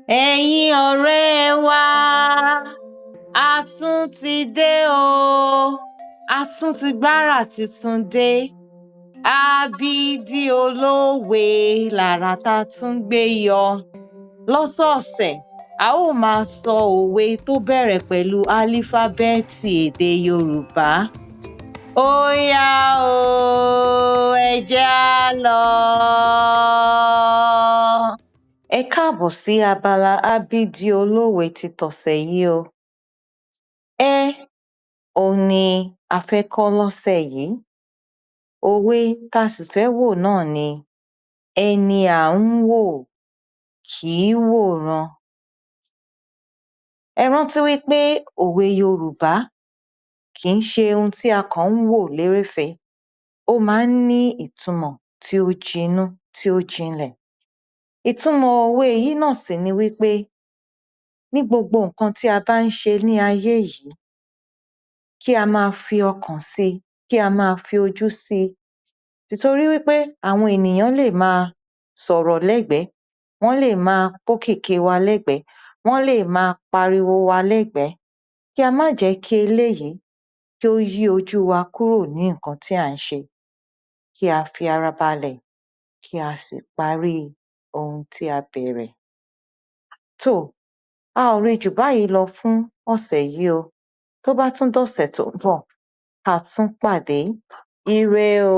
Ẹ̀yin ọ̀rẹ́ wa, a tún ti dé o. A tún ti gbára tuntun dé. Abídí olówe làrà tá tún gbé yọ. Lọ́sọ̀ọ̀sẹ̀, a ó máa sọ òwe tó bẹ̀rẹ̀ pẹ̀lú álífábẹ́ẹ̀tì èdè Yorùbá. Ó yá o, ẹ jẹ́ á lọ. Ẹ káàbọ̀ sí abala Abídí olówe ti tọ̀sẹ̀ yìí o. Ẹ òun ni a fẹ́ kọ́ lọ́sẹ̀ yìí. Òwe tá a sì fẹ́ wò náà ni ẹni à ń wò kì í wòran. Ẹ rántí wípé òwe Yorùbá kì í ṣe ohun tí a kàn ń wò lérèfé. Ó máa ń ní ìtumọ̀ tí ó jinú, tí ó jinlẹ̀. Ìtumọ̀ òwe yìí náà sì ni wípé ní gbogbo nǹkan tí a bá ń ṣe ní ayé yìí, kí a máa fi ọkàn sí i, kí a máa fi ojú sí i. Tìtorí wípé àwọn ènìyàn lè máa sọ̀rọ̀ lẹ́gbẹ̀ẹ́, wọ́n lè máa pókìkí wa lẹ́gbẹ̀ẹ́, wọ́n lè máa pariwo wa lẹ́gbẹ̀ẹ́. Kí a má jẹ́ kí eléyìí kí ó yí ojú wa kúrò ní nǹkan tí à ń ṣe. Kí a fi ara balẹ̀, kí a sì parí ohun tí a bẹ̀rẹ̀. A ò rí jù báyìí lọ fún ọ̀sẹ̀ yìí o. Tó bá tún dọ̀sẹ̀ tó ń bọ̀, ká tún pàdé. Ire o.